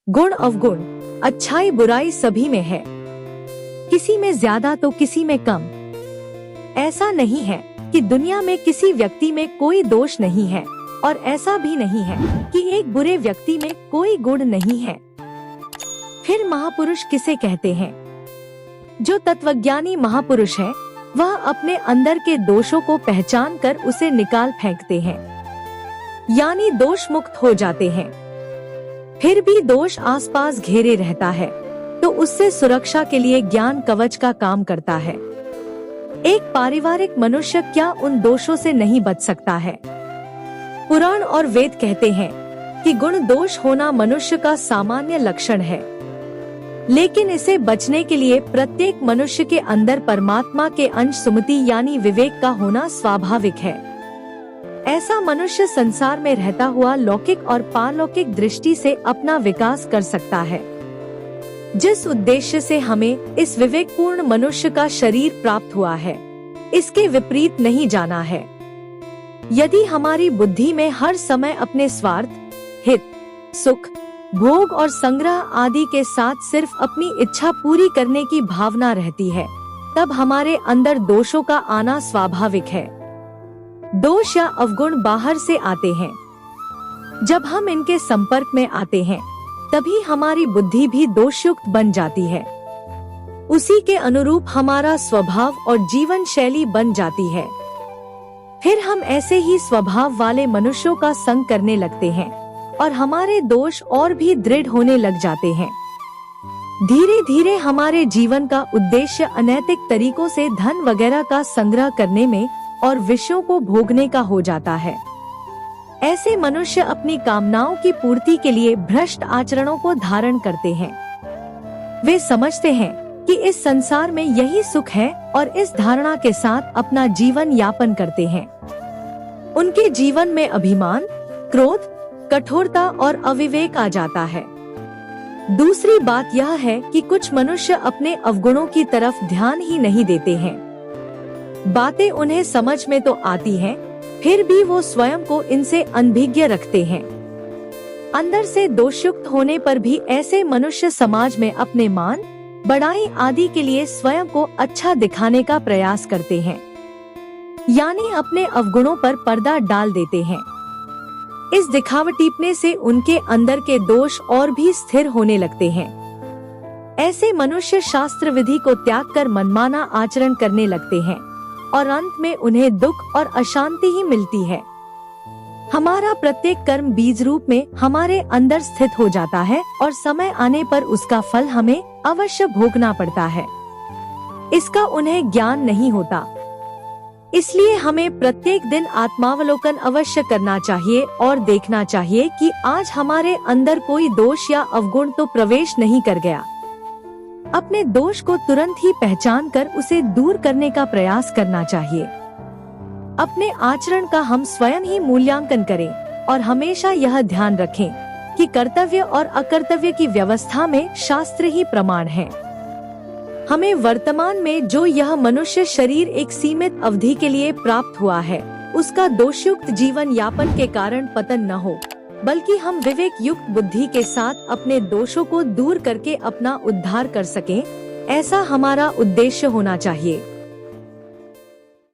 गुण अवगुण, अच्छाई बुराई सभी में है, किसी में ज्यादा तो किसी में कम। ऐसा नहीं है कि दुनिया में किसी व्यक्ति में कोई दोष नहीं है और ऐसा भी नहीं है कि एक बुरे व्यक्ति में कोई गुण नहीं है। फिर महापुरुष किसे कहते हैं? जो तत्वज्ञानी महापुरुष है वह अपने अंदर के दोषों को पहचान कर उसे निकाल फेंकते हैं, यानी दोष मुक्त हो जाते हैं। फिर भी दोष आसपास घेरे रहता है तो उससे सुरक्षा के लिए ज्ञान कवच का काम करता है। एक पारिवारिक मनुष्य क्या उन दोषों से नहीं बच सकता है? पुराण और वेद कहते हैं कि गुण दोष होना मनुष्य का सामान्य लक्षण है, लेकिन इसे बचने के लिए प्रत्येक मनुष्य के अंदर परमात्मा के अंश सुमति यानी विवेक का होना स्वाभाविक है। ऐसा मनुष्य संसार में रहता हुआ लौकिक और पारलौकिक दृष्टि से अपना विकास कर सकता है। जिस उद्देश्य से हमें इस विवेकपूर्ण मनुष्य का शरीर प्राप्त हुआ है, इसके विपरीत नहीं जाना है। यदि हमारी बुद्धि में हर समय अपने स्वार्थ, हित, सुख, भोग और संग्रह आदि के साथ सिर्फ अपनी इच्छा पूरी करने की भावना रहती है, तब हमारे अंदर दोषों का आना स्वाभाविक है। दोष या अवगुण बाहर से आते हैं। जब हम इनके संपर्क में आते हैं तभी हमारी बुद्धि भी दोषयुक्त बन जाती है। उसी के अनुरूप हमारा स्वभाव और जीवन शैली बन जाती है। फिर हम ऐसे ही स्वभाव वाले मनुष्यों का संग करने लगते हैं और हमारे दोष और भी दृढ़ होने लग जाते हैं। धीरे धीरे हमारे जीवन का उद्देश्य अनैतिक तरीकों से धन वगैरह का संग्रह करने में और विषयों को भोगने का हो जाता है। ऐसे मनुष्य अपनी कामनाओं की पूर्ति के लिए भ्रष्ट आचरणों को धारण करते हैं। वे समझते हैं कि इस संसार में यही सुख है और इस धारणा के साथ अपना जीवन यापन करते हैं। उनके जीवन में अभिमान, क्रोध, कठोरता और अविवेक आ जाता है। दूसरी बात यह है कि कुछ मनुष्य अपने अवगुणों की तरफ ध्यान ही नहीं देते हैं। बातें उन्हें समझ में तो आती हैं, फिर भी वो स्वयं को इनसे अनभिज्ञ रखते हैं। अंदर से दोषयुक्त होने पर भी ऐसे मनुष्य समाज में अपने मान, बड़ाई आदि के लिए स्वयं को अच्छा दिखाने का प्रयास करते हैं, यानी अपने अवगुणों पर पर्दा डाल देते हैं। इस दिखावटीपने से उनके अंदर के दोष और भी स्थिर होने लगते हैं। ऐसे मनुष्य शास्त्र विधि को त्याग कर मनमाना आचरण करने लगते हैं और अंत में उन्हें दुख और अशांति ही मिलती है। हमारा प्रत्येक कर्म बीज रूप में हमारे अंदर स्थित हो जाता है और समय आने पर उसका फल हमें अवश्य भोगना पड़ता है। इसका उन्हें ज्ञान नहीं होता। इसलिए हमें प्रत्येक दिन आत्मावलोकन अवश्य करना चाहिए और देखना चाहिए कि आज हमारे अंदर कोई दोष या अवगुण तो प्रवेश नहीं कर गया। अपने दोष को तुरंत ही पहचान कर उसे दूर करने का प्रयास करना चाहिए। अपने आचरण का हम स्वयं ही मूल्यांकन करें और हमेशा यह ध्यान रखें कि कर्तव्य और अकर्तव्य की व्यवस्था में शास्त्र ही प्रमाण है। हमें वर्तमान में जो यह मनुष्य शरीर एक सीमित अवधि के लिए प्राप्त हुआ है, उसका दोषयुक्त जीवन यापन के कारण पतन न हो, बल्कि हम विवेक युक्त बुद्धि के साथ अपने दोषों को दूर करके अपना उद्धार कर सकें, ऐसा हमारा उद्देश्य होना चाहिए।